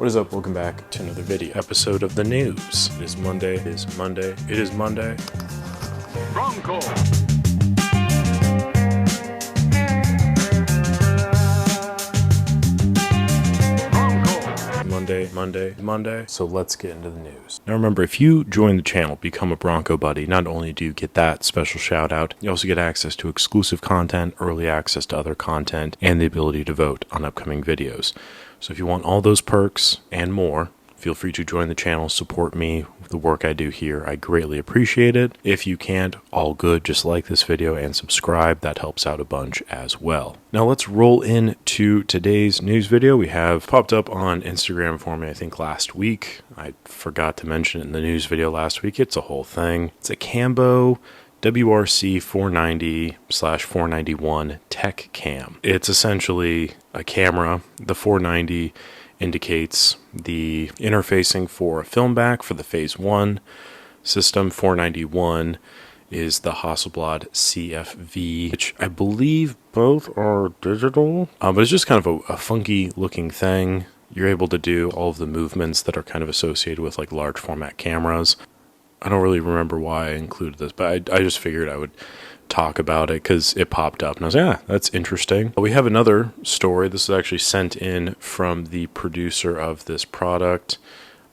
What is up? Welcome back to another video episode of the news. It is Monday. It is Monday. It is Monday. Wrong call. Monday. So let's get into the news. Now remember, if you join the channel, become a Bronco Buddy, not only do you get that special shout out, you also get access to exclusive content, early access to other content, and the ability to vote on upcoming videos. So if you want all those perks and more, feel free to join the channel, support me with the work I do here. I greatly appreciate it. If you can't, all good, just like this video and subscribe. That helps out a bunch as well. Now let's roll into today's news video. We have popped up on Instagram for me, I think last week. I forgot to mention it in the news video last week. It's a whole thing. It's a Cambo WRC 490/491 Tech Cam. It's essentially a camera. The 490 indicates the interfacing for a film back for the phase 1 system. 491 is the Hasselblad CFV, which I believe both are digital, but it's just kind of a funky looking thing. You're able to do all of the movements that are kind of associated with like large format cameras. I don't really remember why I included this, but I just figured I would talk about it because it popped up and I was like, yeah, that's interesting. We have another story. This is actually sent in from the producer of this product,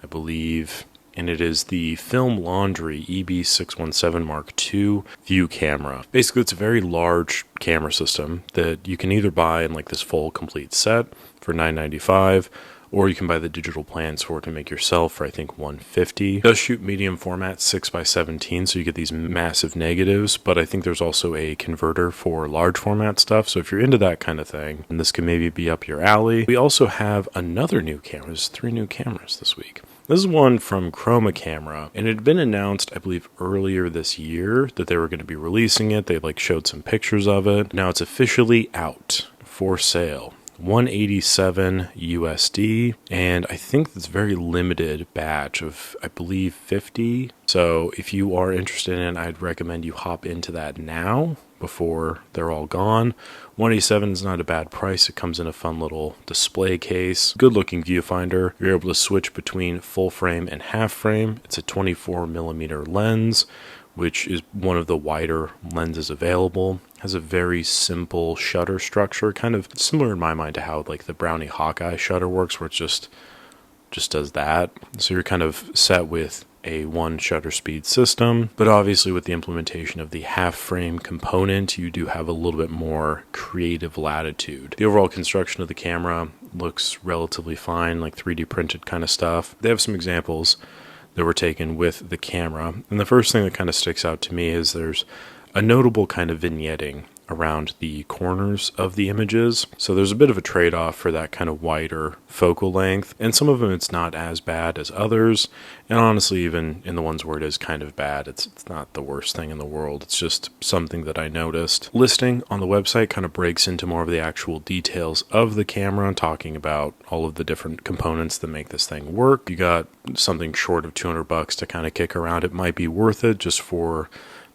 I believe, and it is the Film Laundry EB617 Mark II view camera. Basically, it's a very large camera system that you can either buy in like this full complete set for $9.95, or you can buy the digital plans for it to make yourself for I think $150. It does shoot medium format 6x17, so you get these massive negatives, but I think there's also a converter for large format stuff, so if you're into that kind of thing, and this can maybe be up your alley. We also have another new camera. There's 3 new cameras this week. This is one from Chroma Camera, and it had been announced, I believe, earlier this year that they were going to be releasing it. They like showed some pictures of it. Now it's officially out for sale. $187 USD, and I think it's a very limited batch of, I believe, 50. So if you are interested in it, I'd recommend you hop into that now before they're all gone. $187 is not a bad price. It comes in a fun little display case, good looking viewfinder. You're able to switch between full frame and half frame. It's a 24mm lens, which is one of the wider lenses available. Has a very simple shutter structure, kind of similar in my mind to how like the Brownie Hawkeye shutter works, where it just does that. So you're kind of set with a 1 shutter speed system, but obviously with the implementation of the half frame component, you do have a little bit more creative latitude. The overall construction of the camera looks relatively fine, like 3D printed kind of stuff. They have some examples that were taken with the camera, and the first thing that kind of sticks out to me is there's a notable kind of vignetting around the corners of the images. So there's a bit of a trade-off for that kind of wider focal length, and some of them it's not as bad as others, and honestly even in the ones where it is kind of bad, it's not the worst thing in the world. It's just something that I noticed. Listing on the website kind of breaks into more of the actual details of the camera, talking about all of the different components that make this thing work. You got something short of $200 to kind of kick around. It might be worth it just for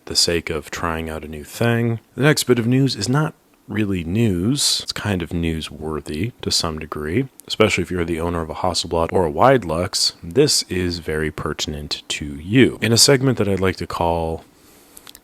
the sake of trying out a new thing. The next bit of news is not really news. It's kind of newsworthy to some degree, especially if you're the owner of a Hasselblad or a Widelux. This is very pertinent to you. In a segment that I'd like to call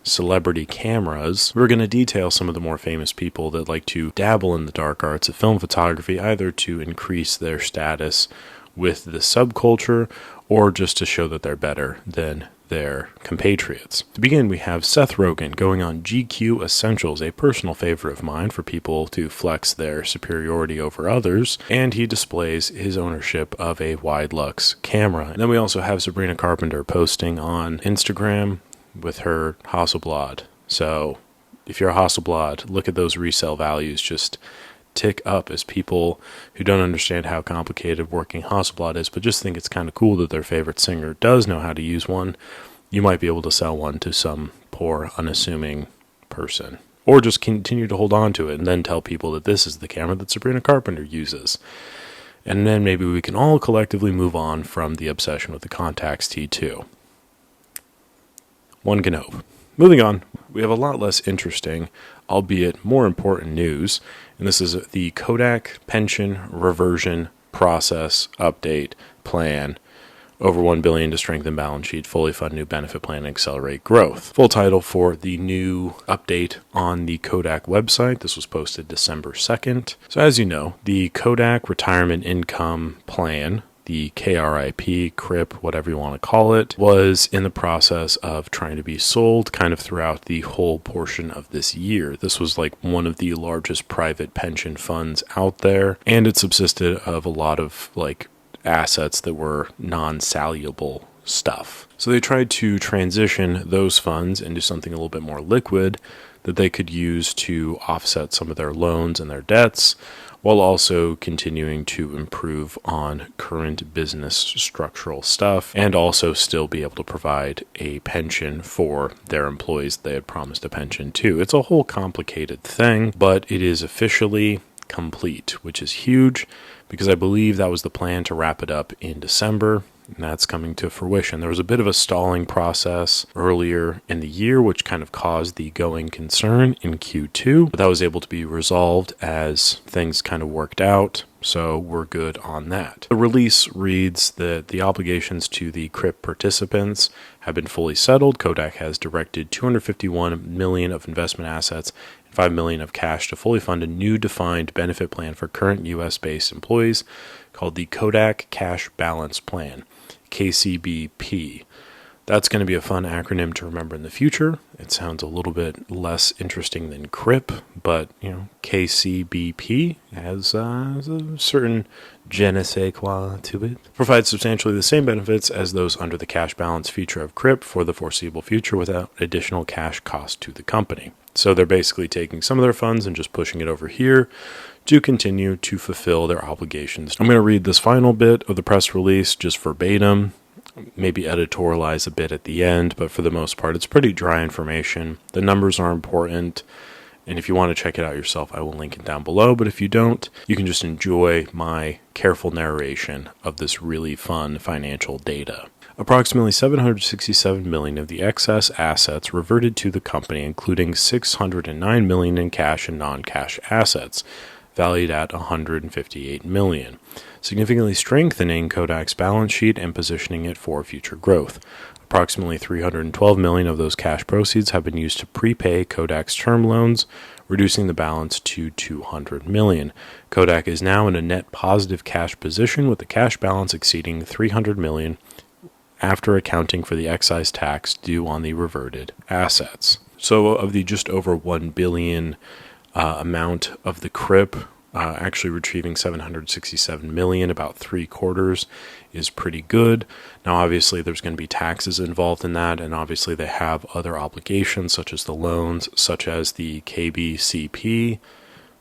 Celebrity Cameras, we're going to detail some of the more famous people that like to dabble in the dark arts of film photography, either to increase their status with the subculture or just to show that they're better than their compatriots. To begin, we have Seth Rogan going on GQ Essentials, a personal favorite of mine for people to flex their superiority over others, and he displays his ownership of a Widelux camera. And then we also have Sabrina Carpenter posting on Instagram with her Hasselblad. So if you're a Hasselblad, look at those resale values just tick up as people who don't understand how complicated working Hasselblad is, but just think it's kind of cool that their favorite singer does know how to use one. You might be able to sell one to some poor, unassuming person, or just continue to hold on to it and then tell people that this is the camera that Sabrina Carpenter uses. And then maybe we can all collectively move on from the obsession with the Contax T2. One can hope. Moving on, we have a lot less interesting, albeit more important news, and this is the Kodak Pension Reversion process, update, plan, over $1 billion to strengthen balance sheet, fully fund new benefit plan, and accelerate growth. Full title for the new update on the Kodak website. This was posted December 2nd. So as you know, the Kodak Retirement Income Plan, the KRIP, CRIP, whatever you want to call it, was in the process of trying to be sold kind of throughout the whole portion of this year. This was like one of the largest private pension funds out there, and it subsisted of a lot of like assets that were non-saleable stuff. So they tried to transition those funds into something a little bit more liquid that they could use to offset some of their loans and their debts, while also continuing to improve on current business structural stuff and also still be able to provide a pension for their employees they had promised a pension to. It's a whole complicated thing, but it is officially complete, which is huge because I believe that was the plan to wrap it up in December, and that's coming to fruition. There was a bit of a stalling process earlier in the year, which kind of caused the going concern in Q2, but that was able to be resolved as things kind of worked out, so we're good on that. The release reads that the obligations to the CRIP participants have been fully settled. Kodak has directed $251 million of investment assets and $5 million of cash to fully fund a new defined benefit plan for current U.S.-based employees called the Kodak Cash Balance Plan, KCBP. That's going to be a fun acronym to remember in the future. It sounds a little bit less interesting than CRIP, but KCBP has a certain je ne sais quoi to it. Provides substantially the same benefits as those under the cash balance feature of CRIP for the foreseeable future without additional cash cost to the company. So they're basically taking some of their funds and just pushing it over here to continue to fulfill their obligations. I'm going to read this final bit of the press release just verbatim, maybe editorialize a bit at the end, but for the most part, it's pretty dry information. The numbers are important, and if you want to check it out yourself, I will link it down below, but if you don't, you can just enjoy my careful narration of this really fun financial data. Approximately $767 million of the excess assets reverted to the company, including $609 million in cash and non-cash assets, valued at $158 million, significantly strengthening Kodak's balance sheet and positioning it for future growth. Approximately $312 million of those cash proceeds have been used to prepay Kodak's term loans, reducing the balance to $200 million. Kodak is now in a net positive cash position with the cash balance exceeding $300 million after accounting for the excise tax due on the reverted assets. So of the just over $1 billion amount of the CRIP, actually retrieving $767 million, about 3/4, is pretty good. Now, obviously, there's going to be taxes involved in that, and obviously they have other obligations, such as the loans, such as the KBCP.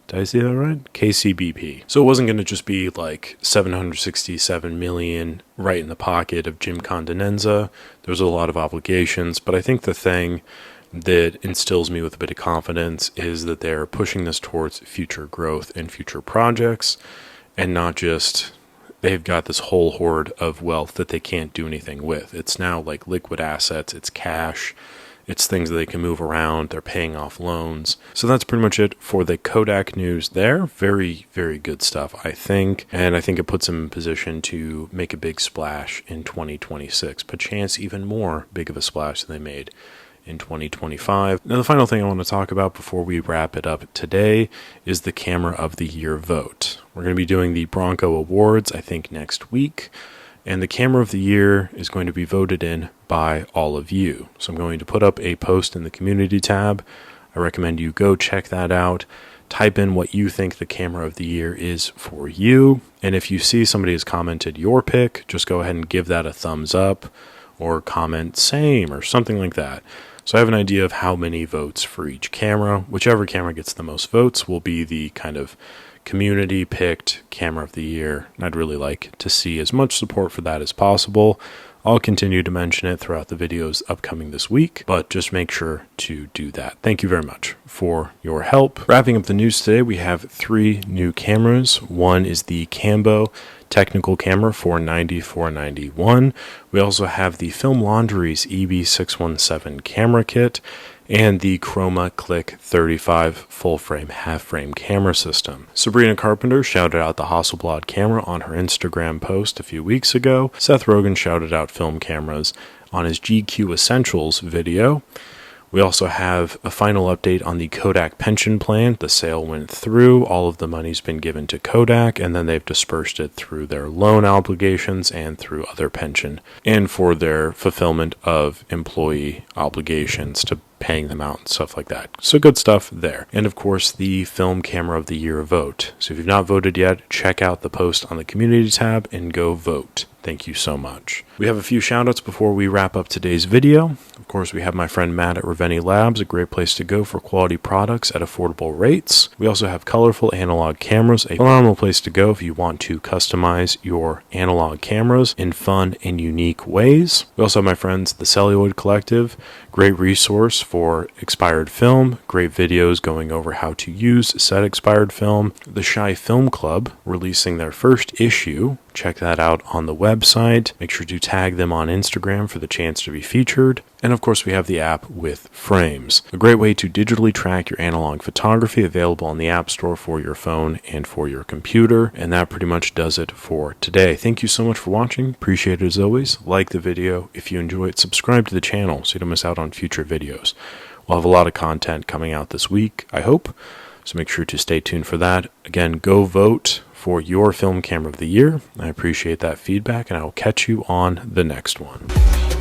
Did I say that right? KCBP. So it wasn't going to just be like $767 million right in the pocket of Jim Condonenza. There's a lot of obligations, but I think the thing that instills me with a bit of confidence is that they're pushing this towards future growth and future projects, and not just they've got this whole hoard of wealth that they can't do anything with. It's now like liquid assets, it's cash, it's things that they can move around, they're paying off loans. So that's pretty much it for the Kodak news there. Very, very good stuff, I think. And I think it puts them in position to make a big splash in 2026, perchance even more big of a splash than they made in 2025. Now, the final thing I want to talk about before we wrap it up today is the Camera of the Year vote. We're going to be doing the Bronco Awards, I think, next week, and the Camera of the Year is going to be voted in by all of you. So I'm going to put up a post in the community tab. I recommend you go check that out. Type in what you think the Camera of the Year is for you, and if you see somebody has commented your pick, just go ahead and give that a thumbs up, or comment same, or something like that. So I have an idea of how many votes for each camera. Whichever camera gets the most votes will be the kind of community-picked Camera of the Year. And I'd really like to see as much support for that as possible. I'll continue to mention it throughout the videos upcoming this week, but just make sure to do that. Thank you very much for your help. Wrapping up the news today, we have 3 new cameras. One is the Cambo technical camera 490-491. We also have the Film Laundry's EB617 camera kit, and the Chroma Click 35 full frame half frame camera system. Sabrina Carpenter shouted out the Hasselblad camera on her Instagram post a few weeks ago. Seth Rogan shouted out film cameras on his GQ Essentials video. We also have a final update on the Kodak Pension plan. The sale went through, all of the money's been given to Kodak, and then they've dispersed it through their loan obligations and through other pension, and for their fulfillment of employee obligations to paying them out and stuff like that. So good stuff there. And of course, the Film Camera of the Year vote. So if you've not voted yet, check out the post on the community tab and go vote. Thank you so much. We have a few shoutouts before we wrap up today's video. Of course, we have my friend Matt at Ravenni Labs, a great place to go for quality products at affordable rates. We also have Colorful Analog Cameras, a phenomenal place to go if you want to customize your analog cameras in fun and unique ways. We also have my friends, the Celluloid Collective, great resource for expired film, great videos going over how to use said expired film. The Shy Film Club releasing their first issue. Check that out on the website. Make sure to tag them on Instagram for the chance to be featured. And of course, we have the app With Frames, a great way to digitally track your analog photography, available on the App Store for your phone and for your computer. And that pretty much does it for today. Thank you so much for watching. Appreciate it as always. Like the video if you enjoy it. Subscribe to the channel so you don't miss out on future videos. We'll have a lot of content coming out this week, I hope. So make sure to stay tuned for that. Again, go vote for your film camera of the year. I appreciate that feedback, and I will catch you on the next one.